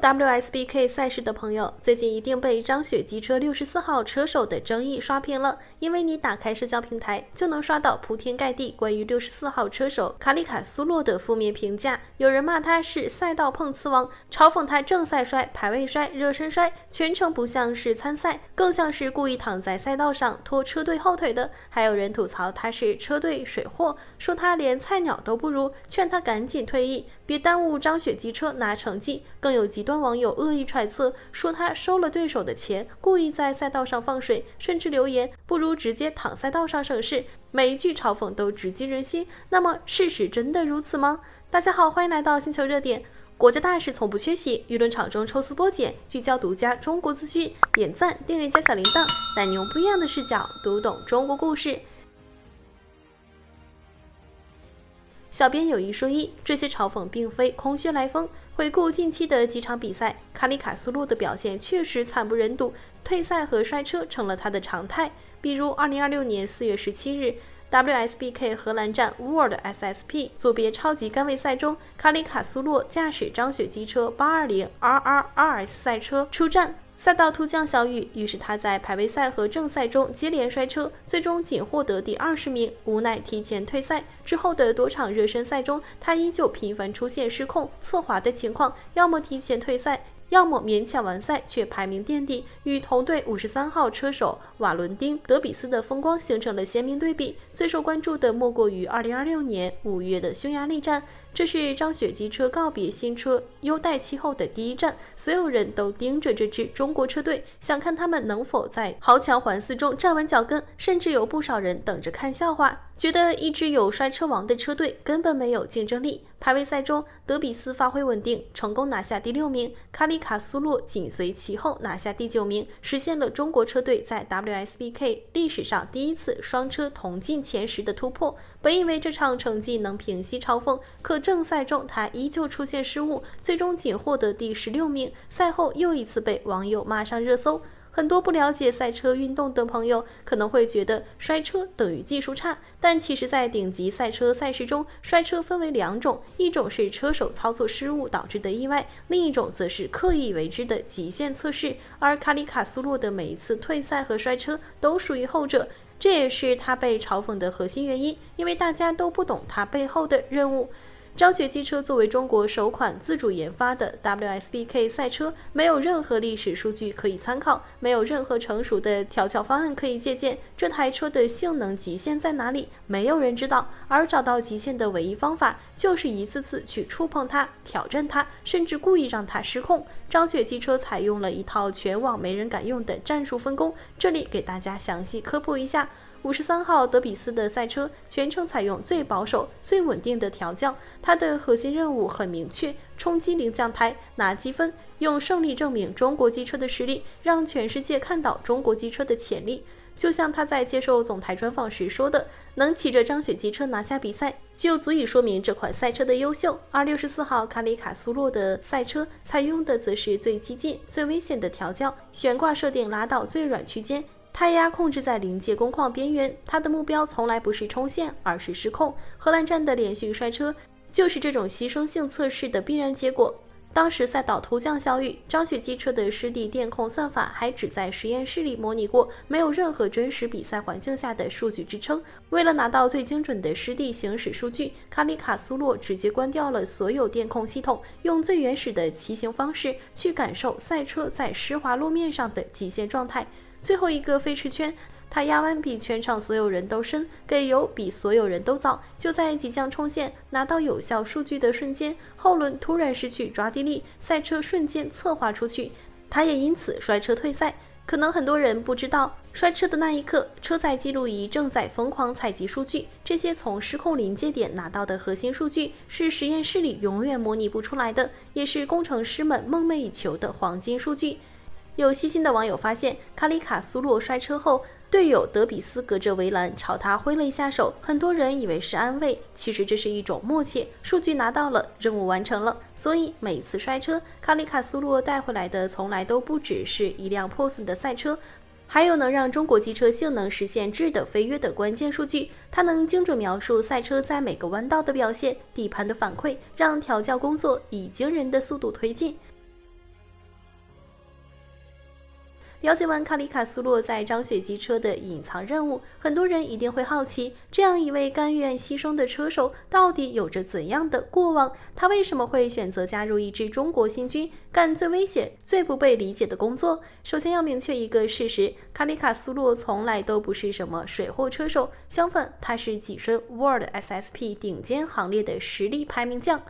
WSBK 赛事的朋友，最近一定被张雪机车64号车手的争议刷屏了，因为你打开社交平台就能刷到铺天盖地关于64号车手卡里卡苏洛的负面评价。有人骂他是赛道碰瓷王，嘲讽他正赛摔、排位摔、热身摔，全程不像是参赛，更像是故意躺在赛道上拖车队后腿的。还有人吐槽他是车队水货，说他连菜鸟都不如，劝他赶紧退役，别耽误张雪机车拿成绩。更有极端网友恶意揣测，说他收了对手的钱，故意在赛道上放水，甚至留言不如直接躺赛道上省事。每一句嘲讽都直击人心。那么事实真的如此吗？大家好，欢迎来到星球热点。国家大事从不缺席，舆论场中抽丝剥茧，聚焦独家中国资讯。点赞、订阅加小铃铛，带你用不一样的视角读懂中国故事。小编有一说一，这些嘲讽并非空穴来风。回顾近期的几场比赛，卡里卡苏洛的表现确实惨不忍睹，退赛和摔车成了他的常态。比如2026年4月17日 WSBK 荷兰站 World SSP 组别超级杆位赛中，卡里卡苏洛驾驶张雪机车 820RRRS 赛车出战，赛道突降小雨，于是他在排位赛和正赛中接连摔车，最终仅获得第20名，无奈提前退赛。之后的多场热身赛中，他依旧频繁出现失控、侧滑的情况，要么提前退赛，要么勉强完赛却排名垫底，与同队53号车手瓦伦丁·德比斯的风光形成了鲜明对比。最受关注的莫过于2026年5月的匈牙利站，这是张雪机车告别新车优待期后的第一站，所有人都盯着这支中国车队，想看他们能否在豪强环伺中站稳脚跟，甚至有不少人等着看笑话，觉得一支有摔车王的车队根本没有竞争力。排位赛中，德比斯发挥稳定，成功拿下第6名，卡里卡苏洛紧随其后拿下第9名，实现了中国车队在 WSBK 历史上第一次双车同进前10的突破。本以为这场成绩能平息嘲讽，可正赛中他依旧出现失误，最终仅获得第16名，赛后又一次被网友骂上热搜。很多不了解赛车运动的朋友可能会觉得摔车等于技术差，但其实在顶级赛车赛事中，摔车分为2种，一种是车手操作失误导致的意外，另一种则是刻意为之的极限测试。而卡里卡苏洛的每一次退赛和摔车都属于后者，这也是他被嘲讽的核心原因，因为大家都不懂他背后的任务。张雪机车作为中国首款自主研发的 WSBK 赛车，没有任何历史数据可以参考，没有任何成熟的调教方案可以借鉴。这台车的性能极限在哪里？没有人知道。而找到极限的唯一方法，就是一次次去触碰它、挑战它，甚至故意让它失控。张雪机车采用了一套全网没人敢用的战术分工，这里给大家详细科普一下。53号德比斯的赛车全程采用最保守、最稳定的调教，它的核心任务很明确：冲击领奖台，拿积分，用胜利证明中国机车的实力，让全世界看到中国机车的潜力。就像他在接受总台专访时说的，能骑着张雪机车拿下比赛，就足以说明这款赛车的优秀。而64号卡里卡苏洛的赛车采用的则是最激进、最危险的调教，悬挂设定拉到最软区间，胎压控制在临界工况边缘，他的目标从来不是冲线，而是失控。荷兰站的连续摔车就是这种牺牲性测试的必然结果。当时赛道突降小雨，张雪机车的湿地电控算法还只在实验室里模拟过，没有任何真实比赛环境下的数据支撑。为了拿到最精准的湿地行驶数据，卡里卡苏洛直接关掉了所有电控系统，用最原始的骑行方式去感受赛车在湿滑路面上的极限状态。最后一个飞驰圈，他压弯比全场所有人都深，给油比所有人都早。就在即将冲线拿到有效数据的瞬间，后轮突然失去抓地力，赛车瞬间侧滑出去，他也因此摔车退赛。可能很多人不知道，摔车的那一刻，车载记录仪正在疯狂采集数据，这些从失控临界点拿到的核心数据是实验室里永远模拟不出来的，也是工程师们梦寐以求的黄金数据。有细心的网友发现，卡里卡苏洛摔车后，队友德比斯隔着围栏朝他挥了一下手，很多人以为是安慰，其实这是一种默契。数据拿到了，任务完成了。所以每次摔车，卡里卡苏洛带回来的从来都不只是一辆破损的赛车，还有能让中国机车性能实现质的飞跃的关键数据。它能精准描述赛车在每个弯道的表现、底盘的反馈，让调教工作以惊人的速度推进。了解完卡里卡苏洛在张雪机车的隐藏任务，很多人一定会好奇，这样一位甘愿牺牲的车手到底有着怎样的过往？他为什么会选择加入一支中国新军，干最危险、最不被理解的工作？首先要明确一个事实，卡里卡苏洛从来都不是什么水货车手，相反，他是跻身 World SSP 顶尖行列的实力排名将。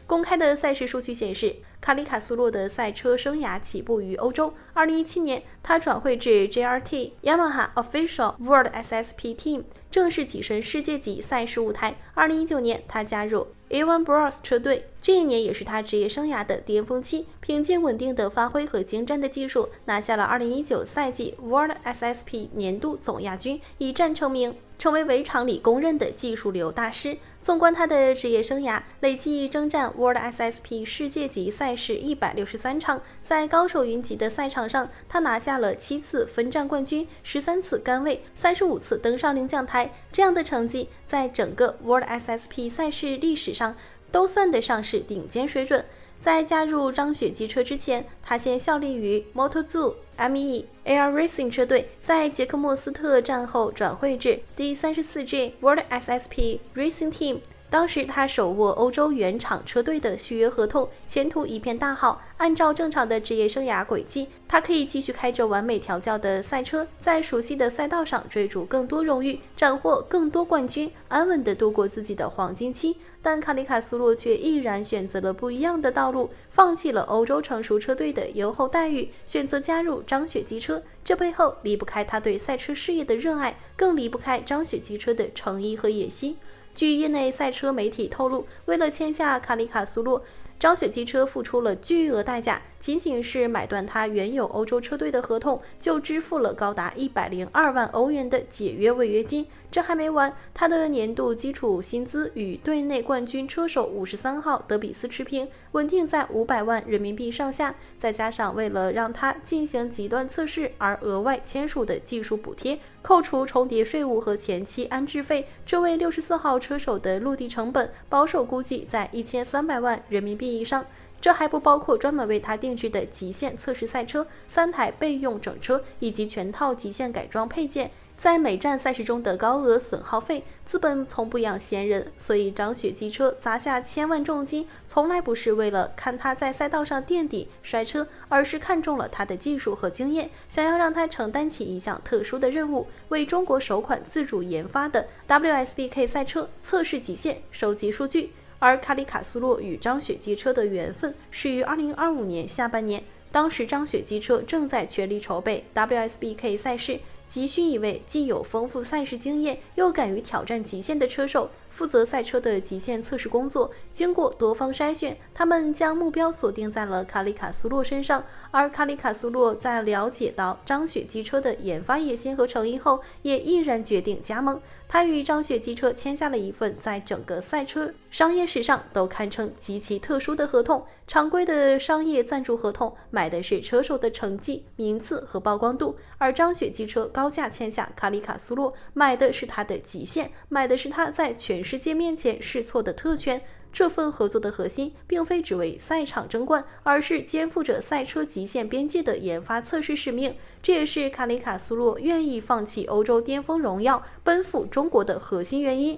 公开的赛事数据显示，卡里卡苏洛的赛车生涯起步于欧洲。2017年，他转会至 JRT Yamaha Official World SSP Team， 正式跻身世界级赛事舞台。2019年，他加入 A1 Bros 车队，这一年也是他职业生涯的巅峰期。凭借稳定的发挥和精湛的技术，拿下了2019赛季 World SSP 年度总亚军，一战成名，成为围场里公认的技术流大师。纵观他的职业生涯，累计征战 World SSP 世界级赛事163场，在高手云集的赛场上，他拿下了7次分站冠军、13次杆位、35次登上领奖台。这样的成绩，在整个 World SSP 赛事历史上都算得上是顶尖水准。在加入张雪机车之前，他先效力于 Moto2 ME AR Racing 车队，在捷克莫斯特站后转会至第34G World SSP Racing Team。当时他手握欧洲原厂车队的续约合同，前途一片大好。按照正常的职业生涯轨迹，他可以继续开着完美调教的赛车，在熟悉的赛道上追逐更多荣誉，斩获更多冠军，安稳地度过自己的黄金期。但卡里卡苏洛却毅然选择了不一样的道路，放弃了欧洲成熟车队的优厚待遇，选择加入张雪机车。这背后离不开他对赛车事业的热爱，更离不开张雪机车的诚意和野心。据业内赛车媒体透露，为了签下卡里卡苏洛，张雪机车付出了巨额代价，仅仅是买断他原有欧洲车队的合同，就支付了高达102万欧元的解约违约金。这还没完，他的年度基础薪资与队内冠军车手53号德比斯持平，稳定在500万人民币上下。再加上为了让他进行极端测试而额外签署的技术补贴，扣除重叠税务和前期安置费，这位64号车手的陆地成本保守估计在1300万人民币以上。这还不包括专门为他定制的极限测试赛车、3台备用整车以及全套极限改装配件。在每站赛事中的高额损耗费，资本从不养闲人，所以张雪机车砸下千万重金，从来不是为了看他在赛道上垫底摔车，而是看中了他的技术和经验，想要让他承担起一项特殊的任务，为中国首款自主研发的 WSBK 赛车测试极限、收集数据。而卡里卡苏洛与张雪机车的缘分始于2025年下半年，当时张雪机车正在全力筹备 WSBK 赛事，急需一位既有丰富赛事经验又敢于挑战极限的车手，负责赛车的极限测试工作。经过多方筛选，他们将目标锁定在了卡里卡苏洛身上。而卡里卡苏洛在了解到张雪机车的研发野心和诚意后，也毅然决定加盟。他与张雪机车签下了一份在整个赛车商业史上都堪称极其特殊的合同。常规的商业赞助合同买的是车手的成绩、名次和曝光度，而张雪机车高价签下卡里卡苏洛，买的是他的极限，买的是他在全世界面前试错的特权。这份合作的核心并非只为赛场争冠，而是肩负着赛车极限边界的研发测试使命。这也是卡里卡苏洛愿意放弃欧洲巅峰荣耀，奔赴中国的核心原因。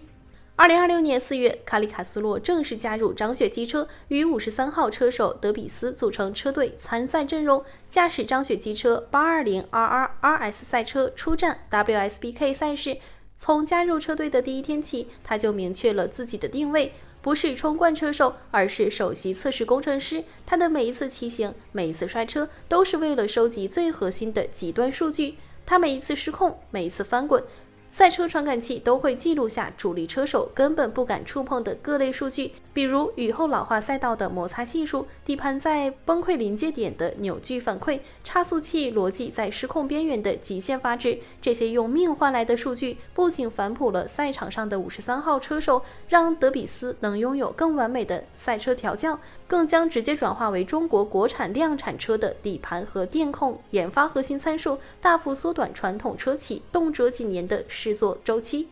2026年4月，卡里卡苏洛正式加入张雪机车，与53号车手德比斯组成车队参赛阵容，驾驶张雪机车 820RR-RS 赛车出战 WSBK 赛事。从加入车队的第一天起，他就明确了自己的定位，不是冲冠车手，而是首席测试工程师。他的每一次骑行，每一次摔车，都是为了收集最核心的极端数据。他每一次失控，每一次翻滚，赛车传感器都会记录下主力车手根本不敢触碰的各类数据，比如雨后老化赛道的摩擦系数、底盘在崩溃临界点的扭矩反馈、差速器逻辑在失控边缘的极限阀值。这些用命换来的数据，不仅反哺了赛场上的53号车手，让德比斯能拥有更完美的赛车调教，更将直接转化为中国国产量产车的底盘和电控研发核心参数，大幅缩短传统车企动辄几年的试作周期。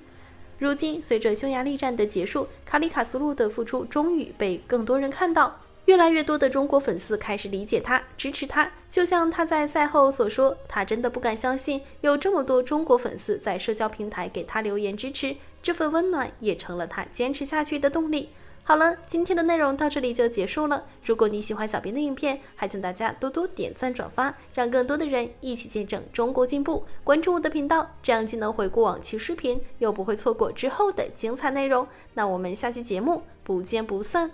如今，随着匈牙利站的结束，卡里卡苏洛的付出终于被更多人看到。越来越多的中国粉丝开始理解他，支持他。就像他在赛后所说，他真的不敢相信有这么多中国粉丝在社交平台给他留言支持，这份温暖也成了他坚持下去的动力。好了，今天的内容到这里就结束了。如果你喜欢小编的影片，还请大家多多点赞转发，让更多的人一起见证中国进步。关注我的频道，这样既能回顾往期视频，又不会错过之后的精彩内容。那我们下期节目不见不散。